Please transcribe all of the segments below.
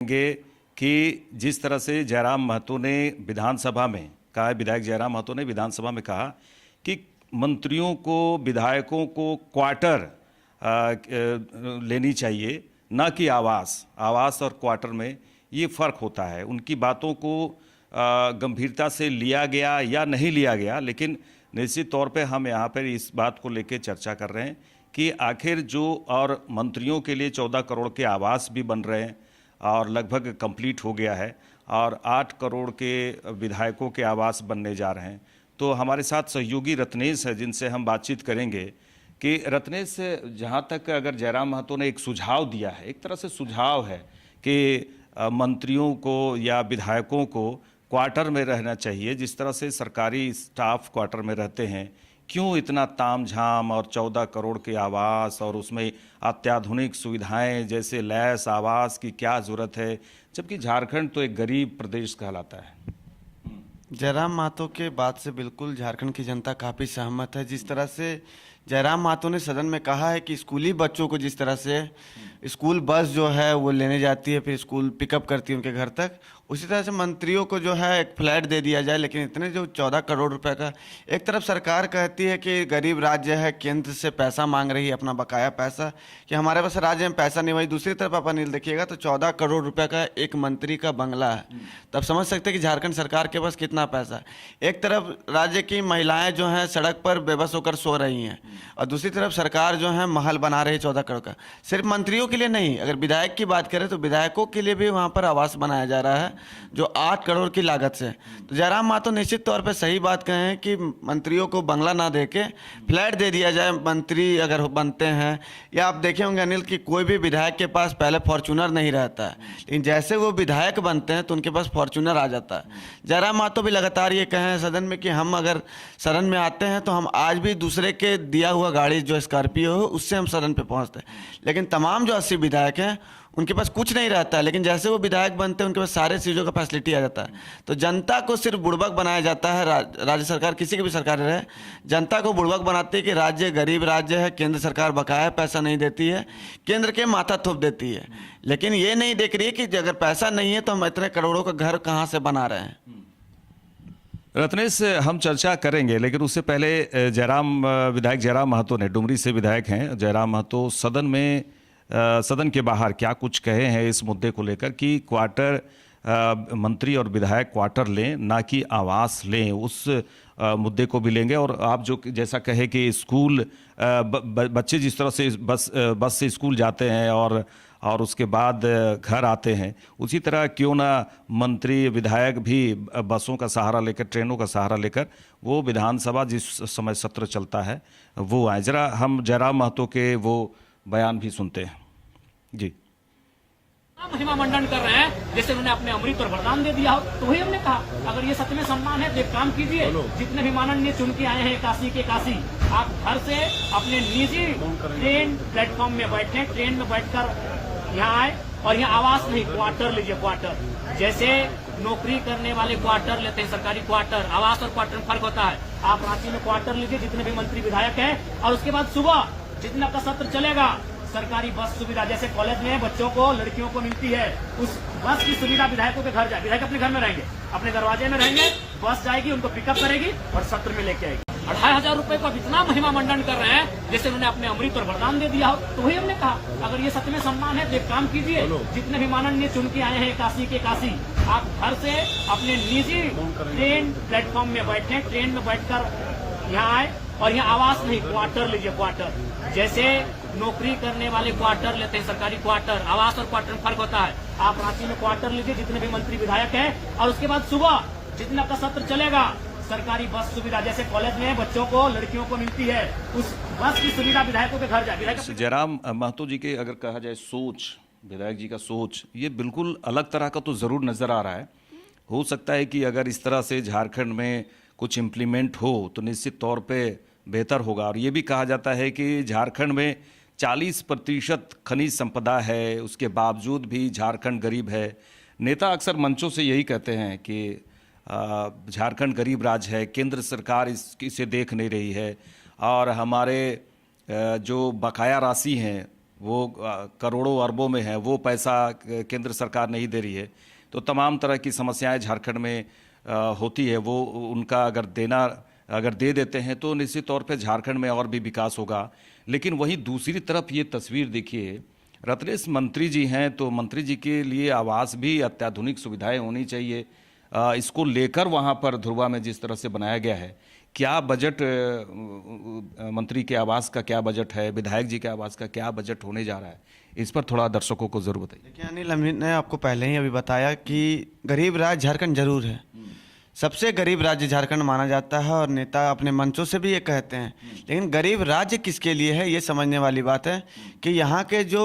करेंगे कि जिस तरह से जयराम महतो ने विधानसभा में कहा, विधायक जयराम महतो ने विधानसभा में कहा कि मंत्रियों को, विधायकों को क्वार्टर लेनी चाहिए, न कि आवास। आवास और क्वार्टर में ये फ़र्क होता है। उनकी बातों को गंभीरता से लिया गया या नहीं लिया गया, लेकिन निश्चित तौर पे हम यहाँ पर इस बात को लेकर चर्चा कर रहे हैं कि आखिर जो और मंत्रियों के लिए 14 करोड़ के आवास भी बन रहे हैं और लगभग कंप्लीट हो गया है, और 8 करोड़ के विधायकों के आवास बनने जा रहे हैं। तो हमारे साथ सहयोगी रत्नेश है, जिनसे हम बातचीत करेंगे कि रत्नेश, जहाँ तक अगर जयराम महतो ने एक सुझाव दिया है, एक तरह से सुझाव है कि मंत्रियों को या विधायकों को क्वार्टर में रहना चाहिए, जिस तरह से सरकारी स्टाफ क्वार्टर में रहते हैं, क्यों इतना तामझाम और 14 करोड़ के आवास और उसमें अत्याधुनिक सुविधाएं जैसे लैस आवास की क्या ज़रूरत है, जबकि झारखंड तो एक गरीब प्रदेश कहलाता है। जयराम महतो के बात से बिल्कुल झारखंड की जनता काफ़ी सहमत है। जिस तरह से जयराम महतो ने सदन में कहा है कि स्कूली बच्चों को जिस तरह से स्कूल बस जो है वो लेने जाती है, फिर स्कूल पिकअप करती है उनके घर तक, उसी तरह से मंत्रियों को जो है एक फ्लैट दे दिया जाए। लेकिन इतने जो 14 करोड़ रुपए का, एक तरफ सरकार कहती है कि गरीब राज्य है, केंद्र से पैसा मांग रही है, अपना बकाया पैसा, कि हमारे पास राज्य में पैसा नहीं। वही दूसरी तरफ आप अनिल देखिएगा तो 14 करोड़ रुपए का एक मंत्री का बंगला है। तब समझ सकते हैं कि झारखंड सरकार के पास कितना पैसा है। एक तरफ राज्य की महिलाएं जो हैं सड़क पर बेबस होकर सो रही हैं, और दूसरी तरफ सरकार जो है महल बना रही है 14 करोड़ का। सिर्फ मंत्रियों के लिए नहीं, अगर विधायक की बात करें तो विधायकों के लिए भी वहाँ पर आवास बनाया जा रहा है जो 8 करोड़ की लागत से। तो जयराम महतो निश्चित तौर पर सही बात कहें कि मंत्रियों को बंगला ना देके फ्लैट दे दिया जाए, मंत्री अगर बनते हैं। या आप देखे होंगे अनिल कि कोई भी विधायक के पास पहले फॉर्चूनर नहीं रहता है, लेकिन जैसे वो विधायक बनते हैं तो उनके पास फॉर्चूनर आ जाता है। जयराम महतो भी लगातार ये कहें सदन में कि हम अगर सदन में आते हैं तो हम आज भी दूसरे के दिया हुआ गाड़ी जो स्कॉर्पियो हो उससे हम सदन पे पहुंचते हैं। लेकिन तमाम जो 80 विधायक हैं उनके पास कुछ नहीं रहता है, लेकिन जैसे वो विधायक बनते हैं उनके पास सारे चीज़ों का फैसिलिटी आ जाता है। तो जनता को सिर्फ बुड़बक बनाया जाता है। राज्य सरकार, किसी की भी सरकार रहे, जनता को बुड़बक बनाती है कि राज्य गरीब राज्य है, केंद्र सरकार बकाया पैसा नहीं देती है, केंद्र के माथा थोप देती है। लेकिन ये नहीं देख रही है कि अगर पैसा नहीं है तो हम इतने करोड़ों का घर कहाँ से बना रहे हैं। रत्नेश, हम चर्चा करेंगे, लेकिन उससे पहले विधायक जयराम महतो ने, डुमरी से विधायक हैं जयराम महतो, सदन के बाहर क्या कुछ कहे हैं इस मुद्दे को लेकर कि क्वार्टर, मंत्री और विधायक क्वार्टर लें, ना कि आवास लें। उस मुद्दे को भी लेंगे। और आप जो जैसा कहे कि स्कूल बच्चे जिस तरह से बस से स्कूल जाते हैं और उसके बाद घर आते हैं, उसी तरह क्यों ना मंत्री विधायक भी बसों का सहारा लेकर, ट्रेनों का सहारा लेकर वो विधानसभा जिस समय सत्र चलता है वो आए। जरा हम जयराम महतो के वो बयान भी सुनते हैं। जी। महिमा मंडन कर रहे हैं जैसे उन्होंने अपने अमृत पर वरदान दे दिया हो। तो वही हमने कहा, अगर ये सच में सम्मान है तो एक काम कीजिए, जितने भी माननीय चुन के आए हैं काशी के काशी, आप घर से अपने निजी ट्रेन प्लेटफॉर्म में बैठे, ट्रेन में बैठकर यहाँ आए और यहाँ आवास नहीं, क्वार्टर लीजिए। क्वार्टर जैसे नौकरी करने वाले क्वार्टर लेते हैं, सरकारी क्वार्टर, आवास और क्वार्टर में फर्क होता है। आप रांची में क्वार्टर लीजिए, जितने भी मंत्री विधायक हैं, और उसके बाद सुबह जितना का सत्र चलेगा सरकारी बस सुविधा, जैसे कॉलेज में बच्चों को, लड़कियों को मिलती है, उस बस की सुविधा विधायकों के घर जाए। विधायक अपने घर में रहेंगे, अपने दरवाजे में रहेंगे, बस जाएगी, उनको पिकअप करेगी और सत्र में लेके आएगी। 2500 रुपए को इतना महिमा मंडन कर रहे हैं जैसे उन्होंने अपने अमृत पर वरदान दे दिया हो। तो वही हमने कहा, अगर ये सच में सम्मान है तो एक काम कीजिए, जितने भी माननीय चुन के आए हैं काशी के काशी, आप घर से अपने निजी ट्रेन प्लेटफॉर्म में बैठे, ट्रेन में बैठकर यहाँ आए और यहाँ आवास नहीं, क्वार्टर लीजिए। क्वार्टर जैसे नौकरी करने वाले क्वार्टर लेते हैं, सरकारी क्वार्टर, आवास और क्वार्टर में फर्क होता है। आप रांची में क्वार्टर लीजिए, जितने भी मंत्री विधायक हैं, और उसके बाद सुबह जितना का सत्र चलेगा सरकारी बस सुविधा, जैसे कॉलेज में बच्चों को, लड़कियों को मिलती है, उस बस की सुविधा विधायकों के घर जाए। जयराम महतो जी के अगर कहा जाए सोच, विधायक जी का सोच, ये बिल्कुल अलग तरह का तो जरूर नजर आ रहा है। हो सकता है कि अगर इस तरह से झारखंड में कुछ इम्प्लीमेंट हो तो निश्चित तौर पे बेहतर होगा। और ये भी कहा जाता है कि झारखंड में 40% खनिज संपदा है, उसके बावजूद भी झारखंड गरीब है। नेता अक्सर मंचों से यही कहते हैं कि झारखंड गरीब राज्य है, केंद्र सरकार इसे देख नहीं रही है, और हमारे जो बकाया राशि हैं वो करोड़ों अरबों में है, वो पैसा केंद्र सरकार नहीं दे रही है। तो तमाम तरह की समस्याएं झारखंड में होती है, वो उनका अगर दे देते हैं तो निश्चित तौर पे झारखंड में और भी विकास होगा। लेकिन वहीं दूसरी तरफ ये तस्वीर देखिए, रत्नेश मंत्री जी हैं तो मंत्री जी के लिए आवास भी अत्याधुनिक सुविधाएं होनी चाहिए। इसको लेकर वहाँ पर ध्रुवा में जिस तरह से बनाया गया है, क्या बजट मंत्री के आवास का क्या बजट है, विधायक जी के आवास का क्या बजट होने जा रहा है, इस पर थोड़ा दर्शकों को जरूर बताइए। देखिए अनिल, ने आपको पहले ही अभी बताया कि गरीब राज्य झारखंड जरूर है, सबसे गरीब राज्य झारखंड माना जाता है और नेता अपने मंचों से भी ये कहते हैं। लेकिन गरीब राज्य किसके लिए है, ये समझने वाली बात है कि यहाँ के जो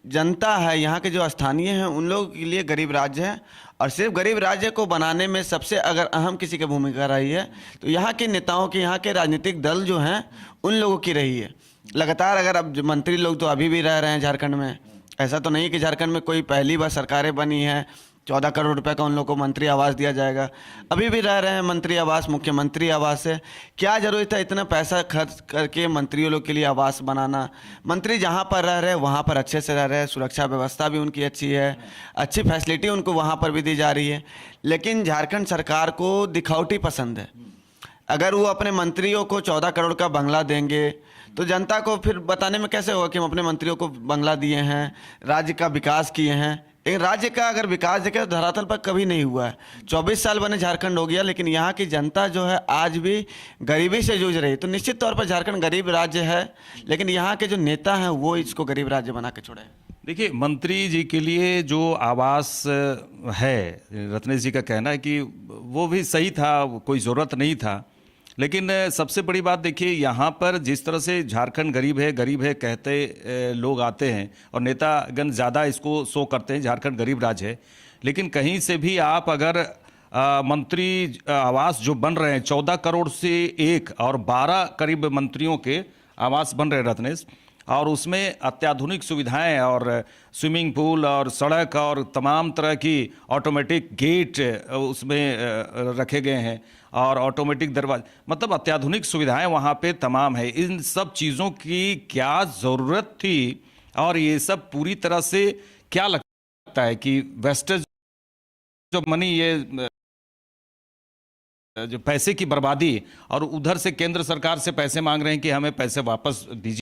जनता है, यहाँ के जो स्थानीय हैं, उन लोगों के लिए गरीब राज्य है। और सिर्फ गरीब राज्य को बनाने में सबसे अगर अहम किसी की भूमिका रही है तो यहाँ के नेताओं की, यहाँ के राजनीतिक दल जो हैं उन लोगों की रही है। लगातार अगर अब मंत्री लोग तो अभी भी रह रहे हैं झारखंड में, ऐसा तो नहीं कि झारखंड में कोई पहली बार सरकारें बनी है 14 करोड़ रुपए का उन लोगों को मंत्री आवास दिया जाएगा, अभी भी रह रहे हैं मंत्री आवास, मुख्यमंत्री आवास है। क्या जरूरत है इतना पैसा खर्च करके मंत्रियों लोग के लिए आवास बनाना? मंत्री जहां पर रह रहे हैं वहां पर अच्छे से रह रहे हैं, सुरक्षा व्यवस्था भी उनकी अच्छी है, अच्छी फैसिलिटी उनको वहां पर भी दी जा रही है। लेकिन झारखंड सरकार को दिखावटी पसंद है। अगर वो अपने मंत्रियों को 14 करोड़ का बंगला देंगे तो जनता को फिर बताने में कैसे होगा कि हम अपने मंत्रियों को बंगला दिए हैं, राज्य का विकास किए हैं। लेकिन राज्य का अगर विकास देखें तो धरातल पर कभी नहीं हुआ है। 24 साल बने झारखंड हो गया, लेकिन यहाँ की जनता जो है आज भी गरीबी से जूझ रही है। तो निश्चित तौर पर झारखंड गरीब राज्य है, लेकिन यहाँ के जो नेता हैं वो इसको गरीब राज्य बना के छोड़े। देखिए, मंत्री जी के लिए जो आवास है, रत्नेश जी का कहना है कि वो भी सही था, कोई ज़रूरत नहीं था। लेकिन सबसे बड़ी बात देखिए, यहाँ पर जिस तरह से झारखंड गरीब है कहते लोग आते हैं और नेतागण ज़्यादा इसको शो करते हैं, झारखंड गरीब राज्य है। लेकिन कहीं से भी आप अगर मंत्री आवास जो बन रहे हैं 14 करोड़ से 1 और 12 करीब मंत्रियों के आवास बन रहे हैं रत्नेश, और उसमें अत्याधुनिक सुविधाएं और स्विमिंग पूल और सड़क और तमाम तरह की ऑटोमेटिक गेट उसमें रखे गए हैं और ऑटोमेटिक दरवाजे, मतलब अत्याधुनिक सुविधाएं वहाँ पे तमाम है। इन सब चीज़ों की क्या ज़रूरत थी और ये सब पूरी तरह से क्या लगता है कि वेस्टेज जो मनी, ये जो पैसे की बर्बादी, और उधर से केंद्र सरकार से पैसे मांग रहे हैं कि हमें पैसे वापस दीजिए,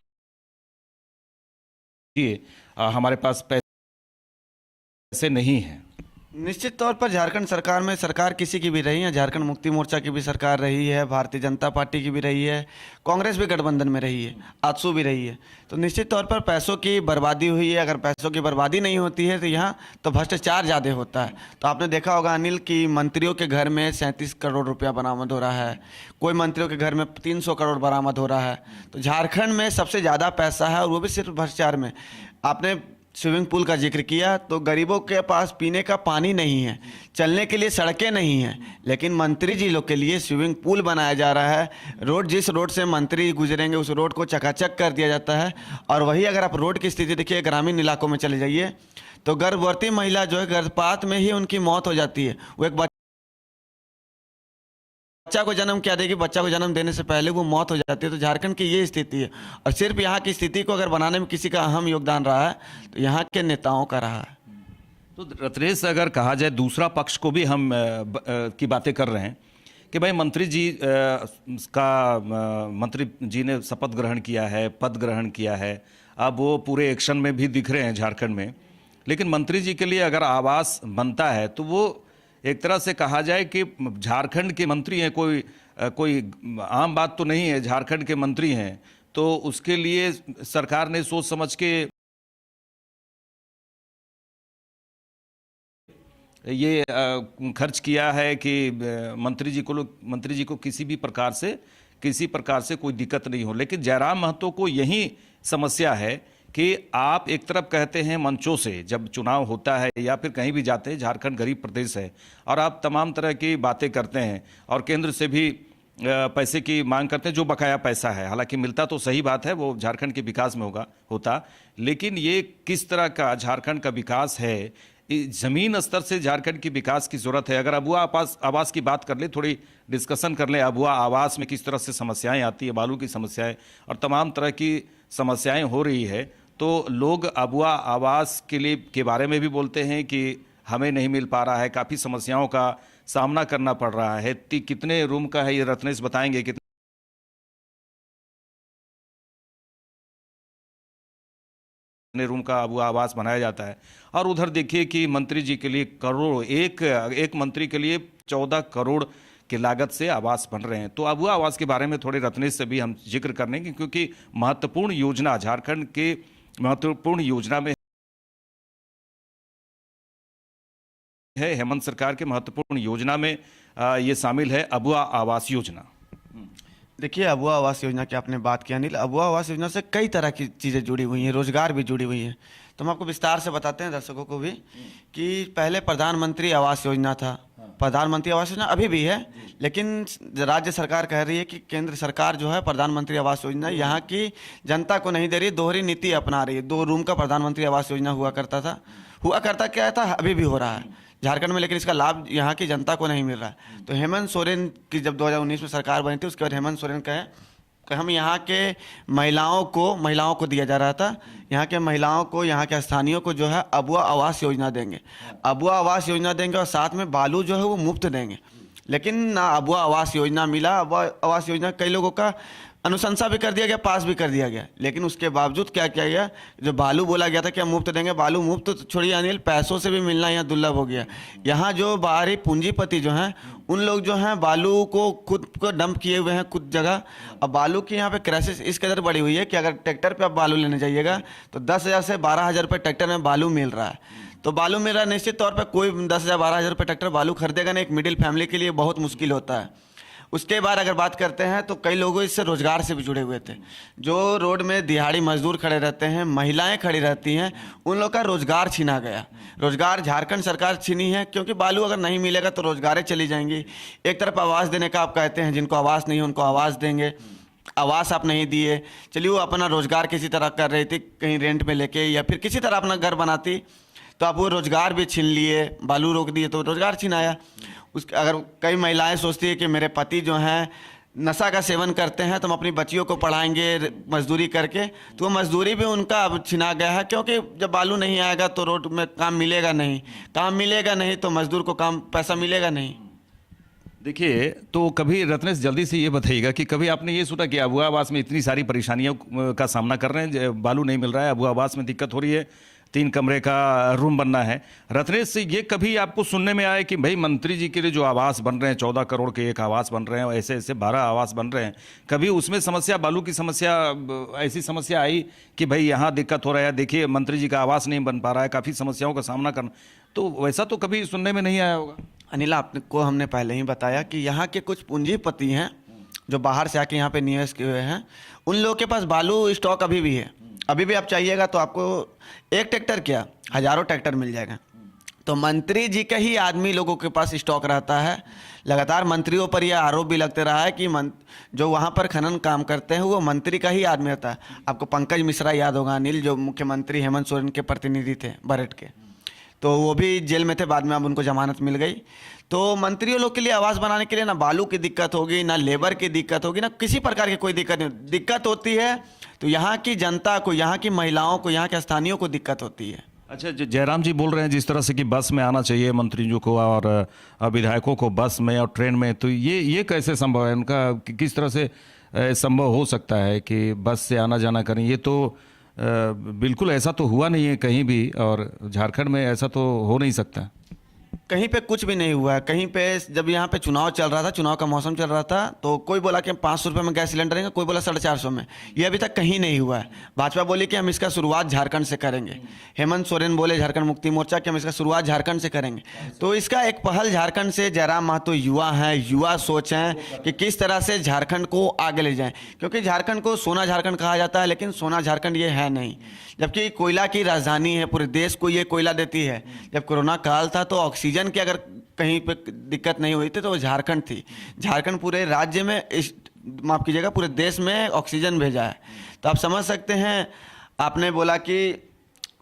हमारे पास पैसे नहीं हैं। निश्चित तौर पर झारखंड सरकार में सरकार किसी की भी रही है, झारखंड मुक्ति मोर्चा की भी सरकार रही है, भारतीय जनता पार्टी की भी रही है, कांग्रेस भी गठबंधन में रही है, आजसू भी रही है। तो निश्चित तौर पर पैसों की बर्बादी हुई है। अगर पैसों की बर्बादी नहीं होती है तो यहाँ तो भ्रष्टाचार ज़्यादा होता है। तो आपने देखा होगा अनिल कि मंत्रियों के घर में 37 करोड़ रुपया बरामद हो रहा है, कोई मंत्रियों के घर में 300 करोड़ बरामद हो रहा है। तो झारखंड में सबसे ज़्यादा पैसा है और वो भी सिर्फ भ्रष्टाचार में। आपने स्विमिंग पूल का जिक्र किया, तो गरीबों के पास पीने का पानी नहीं है, चलने के लिए सड़कें नहीं हैं, लेकिन मंत्री जी लोग के लिए स्विमिंग पूल बनाया जा रहा है। रोड, जिस रोड से मंत्री गुजरेंगे उस रोड को चकाचक कर दिया जाता है। और वही अगर आप रोड की स्थिति देखिए, ग्रामीण इलाकों में चले जाइए तो गर्भवती महिला जो है गर्भपात में ही उनकी मौत हो जाती है। वो एक बच्चा को जन्म क्या देगी, बच्चा को जन्म देने से पहले वो मौत हो जाती है। तो झारखंड की ये स्थिति है, और सिर्फ यहाँ की स्थिति को अगर बनाने में किसी का अहम योगदान रहा है तो यहाँ के नेताओं का रहा है। तो रत्नेश, अगर कहा जाए दूसरा पक्ष को भी हम की बातें कर रहे हैं कि भाई मंत्री जी ने शपथ ग्रहण किया है, पद ग्रहण किया है, अब वो पूरे एक्शन में भी दिख रहे हैं झारखंड में। लेकिन मंत्री जी के लिए अगर आवास बनता है तो वो एक तरह से कहा जाए कि झारखंड के मंत्री हैं, कोई आम बात तो नहीं है, झारखंड के मंत्री हैं, तो उसके लिए सरकार ने सोच समझ के ये खर्च किया है कि मंत्री जी को किसी प्रकार से कोई दिक्कत नहीं हो। लेकिन जयराम महतो को यही समस्या है कि आप एक तरफ कहते हैं मंचों से जब चुनाव होता है या फिर कहीं भी जाते हैं झारखंड गरीब प्रदेश है, और आप तमाम तरह की बातें करते हैं और केंद्र से भी पैसे की मांग करते हैं, जो बकाया पैसा है, हालांकि मिलता तो सही बात है, वो झारखंड के विकास में होता। लेकिन ये किस तरह का झारखंड का विकास है, ज़मीन स्तर से झारखंड की विकास की ज़रूरत है। अगर अबुआ आवास की बात कर ले, थोड़ी डिस्कशन कर ले, अबुआ आवास में किस तरह से समस्याएं आती है, बालू की समस्याएं और तमाम तरह की समस्याएं हो रही है, तो लोग अबुआ आवास के बारे में भी बोलते हैं कि हमें नहीं मिल पा रहा है, काफ़ी समस्याओं का सामना करना पड़ रहा है। कितने रूम का है ये रत्नेश बताएंगे? कितने रूम का अबुआ आवास बनाया जाता है? और उधर देखिए कि मंत्री जी के लिए करोड़, एक मंत्री के लिए 14 करोड़ की लागत से आवास बन रहे हैं। तो अबुआ आवास के बारे में थोड़े रत्नेश से भी हम जिक्र करेंगे, क्योंकि महत्वपूर्ण योजना, झारखंड के महत्वपूर्ण योजना में है, हेमंत सरकार के महत्वपूर्ण योजना में ये शामिल है अबुआ आवास योजना। देखिए, अबुआ आवास योजना की आपने बात की अनिल, अबुआ आवास योजना से कई तरह की चीज़ें जुड़ी हुई हैं, रोजगार भी जुड़ी हुई हैं। तो हम आपको विस्तार से बताते हैं दर्शकों को भी कि पहले प्रधानमंत्री आवास योजना था। प्रधानमंत्री आवास योजना अभी भी है, लेकिन राज्य सरकार कह रही है कि केंद्र सरकार जो है प्रधानमंत्री आवास योजना यहाँ की जनता को नहीं दे रही, दोहरी नीति अपना रही है। 2 रूम का प्रधानमंत्री आवास योजना हुआ करता क्या था, अभी भी हो रहा है झारखंड में, लेकिन इसका लाभ यहाँ की जनता को नहीं मिल रहा है। तो हेमंत सोरेन की जब 2019 में सरकार बनी थी, उसके बाद हेमंत सोरेन कहे कि हम यहाँ के महिलाओं को दिया जा रहा था, यहाँ के महिलाओं को, यहाँ के स्थानीयों को जो है अबुआ आवास योजना देंगे, अबुआ आवास योजना देंगे और साथ में बालू जो है वो मुफ्त देंगे। लेकिन ना अबुआ आवास योजना मिला। अबुआ आवास योजना कई लोगों का अनुशंसा भी कर दिया गया, पास भी कर दिया गया, लेकिन उसके बावजूद क्या किया गया, जो बालू बोला गया था कि हम मुफ्त देंगे, बालू मुफ्त तो छोड़िए अनिल, पैसों से भी मिलना यहाँ दुर्लभ हो गया। यहाँ जो बाहरी पूंजीपति जो हैं, उन लोग जो हैं बालू को खुद को डंप किए हुए हैं कुछ जगह। अब बालू की यहाँ पे क्राइसिस इस कदर बढ़ी हुई है कि अगर ट्रैक्टर पे आप बालू लेने जाइएगा तो 10,000 से 12,000 रुपये ट्रैक्टर में बालू मिल रहा है। तो बालू मिल रहा है, निश्चित तौर पर कोई 10,000 12,000 रुपये ट्रैक्टर बालू खरीदेगा नहीं, एक मिडिल फैमिली के लिए बहुत मुश्किल होता है। उसके बाद अगर बात करते हैं तो कई लोगों इससे रोजगार से भी जुड़े हुए थे, जो रोड में दिहाड़ी मजदूर खड़े रहते हैं, महिलाएं खड़ी रहती हैं, उन लोग का रोजगार छीना गया। रोजगार झारखंड सरकार छीनी है, क्योंकि बालू अगर नहीं मिलेगा तो रोजगारें चली जाएंगी। एक तरफ आवास देने का आप कहते हैं, जिनको आवास नहीं है उनको आवास देंगे, आवास आप नहीं दिए, चलिए वो अपना रोजगार किसी तरह कर रही थी, कहीं रेंट में लेके या फिर किसी तरह अपना घर बनाती, तो आप वो रोजगार भी छीन लिए, बालू रोक दिए तो रोजगार छीनाया। अगर कई महिलाएं सोचती है कि मेरे पति जो हैं नशा का सेवन करते हैं तो हम अपनी बच्चियों को पढ़ाएंगे मजदूरी करके, तो वो मजदूरी भी उनका अब छिना गया है, क्योंकि जब बालू नहीं आएगा तो रोड में काम मिलेगा नहीं तो मजदूर को पैसा मिलेगा नहीं। देखिए, तो कभी रत्नेश जल्दी से ये बताइएगा कि कभी आपने ये सोचा कि अबुआ आवास में इतनी सारी परेशानियों का सामना कर रहे हैं, बालू नहीं मिल रहा है, अबुआ आवास में दिक्कत हो रही है, 3 कमरे का रूम बनना है। रत्नेश से ये कभी आपको सुनने में आया कि भाई मंत्री जी के लिए जो आवास बन रहे हैं, 14 करोड़ के एक आवास बन रहे हैं, ऐसे ऐसे 12 आवास बन रहे हैं, कभी उसमें समस्या, बालू की समस्या, ऐसी समस्या आई कि भाई यहाँ दिक्कत हो रहा है, देखिए मंत्री जी का आवास नहीं बन पा रहा है, काफ़ी समस्याओं का सामना करना, तो वैसा तो कभी सुनने में नहीं आया होगा? अनिल, आपको हमने पहले ही बताया कि यहाँ के कुछ पूंजीपति हैं जो बाहर से आके यहाँ पे निवेश किए हुए हैं, उन लोगों के पास बालू स्टॉक अभी भी है। अभी भी आप चाहिएगा तो आपको एक ट्रैक्टर क्या, हजारों ट्रैक्टर मिल जाएगा। तो मंत्री जी का ही आदमी लोगों के पास स्टॉक रहता है। लगातार मंत्रियों पर यह आरोप भी लगते रहा है कि जो वहाँ पर खनन काम करते हैं वो मंत्री का ही आदमी रहता है। आपको पंकज मिश्रा याद होगा अनिल, जो मुख्यमंत्री हेमंत सोरेन के प्रतिनिधि थे बरट के, तो वो भी जेल में थे, बाद में अब उनको जमानत मिल गई। तो मंत्रियों लोग के लिए आवास बनाने के लिए ना बालू की दिक्कत होगी, ना लेबर की दिक्कत होगी, ना किसी प्रकार की कोई दिक्कत नहीं। दिक्कत होती है तो यहाँ की जनता को, यहाँ की महिलाओं को, यहाँ के स्थानीयों को दिक्कत होती है। अच्छा, जयराम जी बोल रहे हैं जिस तरह से कि बस में आना चाहिए मंत्रियों को और विधायकों को बस में और ट्रेन में, तो ये कैसे संभव है? उनका किस तरह से संभव हो सकता है कि बस से आना जाना करें? ये तो बिल्कुल ऐसा तो हुआ नहीं है कहीं भी, और झारखंड में ऐसा तो हो नहीं सकता। कहीं पे कुछ भी नहीं हुआ है। कहीं पे जब यहाँ पे चुनाव चल रहा था, चुनाव का मौसम चल रहा था, तो कोई बोला कि 500 रुपये में गैस सिलेंडर देंगे, कोई बोला 450 में। ये अभी तक कहीं नहीं हुआ है। भाजपा बोली कि हम इसका शुरुआत झारखंड से करेंगे, हेमंत सोरेन बोले झारखंड मुक्ति मोर्चा कि हम इसका शुरुआत झारखंड से करेंगे। तो इसका एक पहल झारखंड से, जयराम महतो युवा हैं, युवा सोच हैं कि किस तरह से झारखंड को आगे ले जाएं, क्योंकि झारखंड को सोना झारखंड कहा जाता है, लेकिन सोना झारखंड ये है नहीं। जबकि कोयला की राजधानी है, पूरे देश को ये कोयला देती है। जब कोरोना काल था तो ऑक्सीजन की अगर कहीं पे दिक्कत नहीं हुई थी तो वो झारखंड थी। झारखंड पूरे राज्य में, माफ कीजिएगा, पूरे देश में ऑक्सीजन भेजा है। तो आप समझ सकते हैं, आपने बोला कि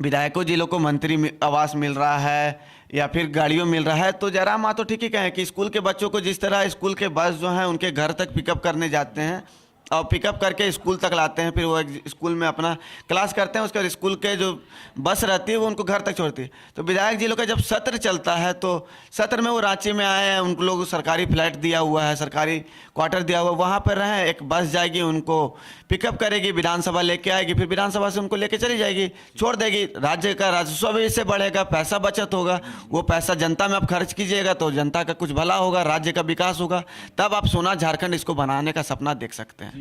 विधायकों जिलों को मंत्री आवास मिल रहा है या फिर गाड़ियों मिल रहा है, तो जयराम महतो ठीक ही कहें कि स्कूल के बच्चों को जिस तरह स्कूल के बस जो हैं उनके घर तक पिकअप करने जाते हैं, और पिकअप करके स्कूल तक लाते हैं, फिर वो स्कूल में अपना क्लास करते हैं, उसके बाद स्कूल के जो बस रहती है वो उनको घर तक छोड़ती है। तो विधायक जी लोग का जब सत्र चलता है तो सत्र में वो रांची में आए हैं, उनको लोग सरकारी फ्लैट दिया हुआ है, सरकारी क्वार्टर दिया हुआ है, वहाँ पर रहें, एक बस जाएगी उनको पिकअप करेगी, विधानसभा लेके आएगी, फिर विधानसभा से उनको लेके चली जाएगी, छोड़ देगी। राज्य का राजस्व भी इससे बढ़ेगा, पैसा बचत होगा, वो पैसा जनता में आप खर्च कीजिएगा तो जनता का कुछ भला होगा, राज्य का विकास होगा, तब आप सोना झारखंड इसको बनाने का सपना देख सकते हैं।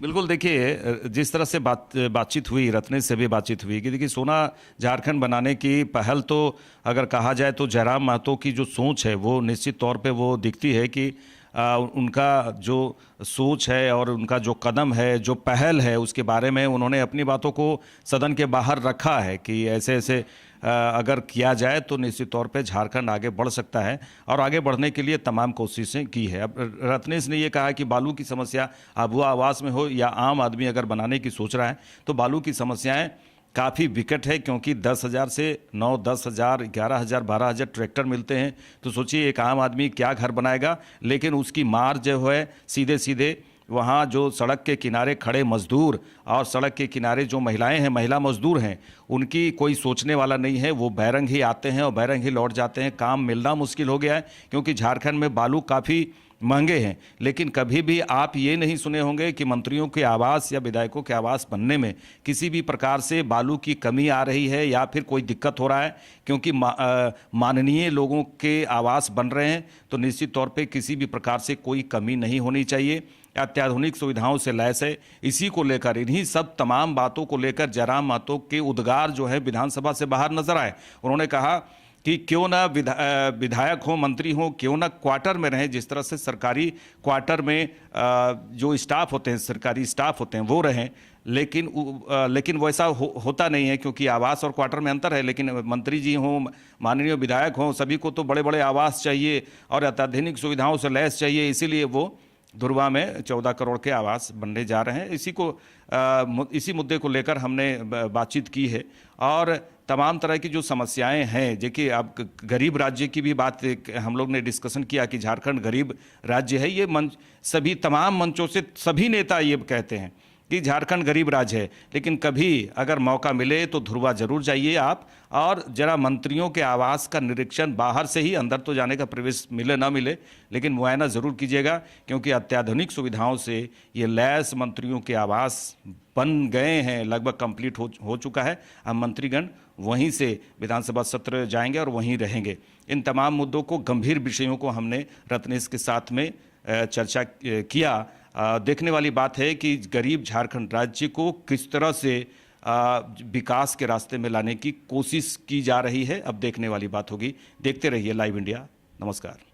बिल्कुल, देखिए जिस तरह से बातचीत हुई, रत्नेश से भी बातचीत हुई कि देखिए सोना झारखंड बनाने की पहल तो अगर कहा जाए तो जयराम महतो की जो सोच है वो निश्चित तौर पे वो दिखती है कि उनका जो सोच है और उनका जो कदम है, जो पहल है, उसके बारे में उन्होंने अपनी बातों को सदन के बाहर रखा है कि ऐसे ऐसे अगर किया जाए तो निश्चित तौर पे झारखंड आगे बढ़ सकता है और आगे बढ़ने के लिए तमाम कोशिशें की है। अब रत्नेश ने ये कहा कि बालू की समस्या आबुआ आवास में हो या आम आदमी अगर बनाने की सोच रहा है तो बालू की समस्याएं काफ़ी विकट है, क्योंकि 10,000 से 9, 10,000, 11,000, 12,000 ट्रैक्टर मिलते हैं। तो सोचिए एक आम आदमी क्या घर बनाएगा, लेकिन उसकी मार जो है सीधे सीधे वहाँ जो सड़क के किनारे खड़े मजदूर और सड़क के किनारे जो महिलाएं हैं, महिला मजदूर हैं, उनकी कोई सोचने वाला नहीं है। वो बैरंग ही आते हैं और बैरंग ही लौट जाते हैं। काम मिलना मुश्किल हो गया है क्योंकि झारखंड में बालू काफ़ी महंगे हैं। लेकिन कभी भी आप ये नहीं सुने होंगे कि मंत्रियों के आवास या विधायकों के आवास बनने में किसी भी प्रकार से बालू की कमी आ रही है या फिर कोई दिक्कत हो रहा है, क्योंकि माननीय लोगों के आवास बन रहे हैं तो निश्चित तौर पे किसी भी प्रकार से कोई कमी नहीं होनी चाहिए। अत्याधुनिक सुविधाओं से लैस है। इसी को लेकर, इन्हीं सब तमाम बातों को लेकर जयराम महतो के उद्गार जो है विधानसभा से बाहर नजर आए। उन्होंने कहा कि क्यों ना विधायक हो, मंत्री हो, क्यों ना क्वार्टर में रहें, जिस तरह से सरकारी क्वार्टर में जो स्टाफ होते हैं, सरकारी स्टाफ होते हैं वो रहें, लेकिन वैसा होता नहीं है क्योंकि आवास और क्वार्टर में अंतर है। लेकिन मंत्री जी हों, माननीय विधायक हों, सभी को तो बड़े बड़े आवास चाहिए और अत्याधुनिक सुविधाओं से लैस चाहिए, इसीलिए वो धुरवा में 14 करोड़ के आवास बनने जा रहे हैं। इसी मुद्दे को लेकर हमने बातचीत की है और तमाम तरह की जो समस्याएं हैं, देखिए अब गरीब राज्य की भी बात हम लोग ने डिस्कशन किया कि झारखंड गरीब राज्य है। ये मंच सभी तमाम मंचों से सभी नेता ये कहते हैं कि झारखंड गरीब राज्य है, लेकिन कभी अगर मौका मिले तो धुरवा जरूर जाइए आप और जरा मंत्रियों के आवास का निरीक्षण बाहर से ही, अंदर तो जाने का प्रवेश मिले ना मिले, लेकिन मुआयना ज़रूर कीजिएगा, क्योंकि अत्याधुनिक सुविधाओं से ये लैस मंत्रियों के आवास बन गए हैं, लगभग कंप्लीट हो चुका है। अब मंत्रीगण वहीं से विधानसभा सत्र जाएंगे और वहीं रहेंगे। इन तमाम मुद्दों को, गंभीर विषयों को हमने रत्नेश के साथ में चर्चा किया। देखने वाली बात है कि गरीब झारखंड राज्य को किस तरह से विकास के रास्ते में लाने की कोशिश की जा रही है। अब देखने वाली बात होगी। देखते रहिए लाइव इंडिया। नमस्कार।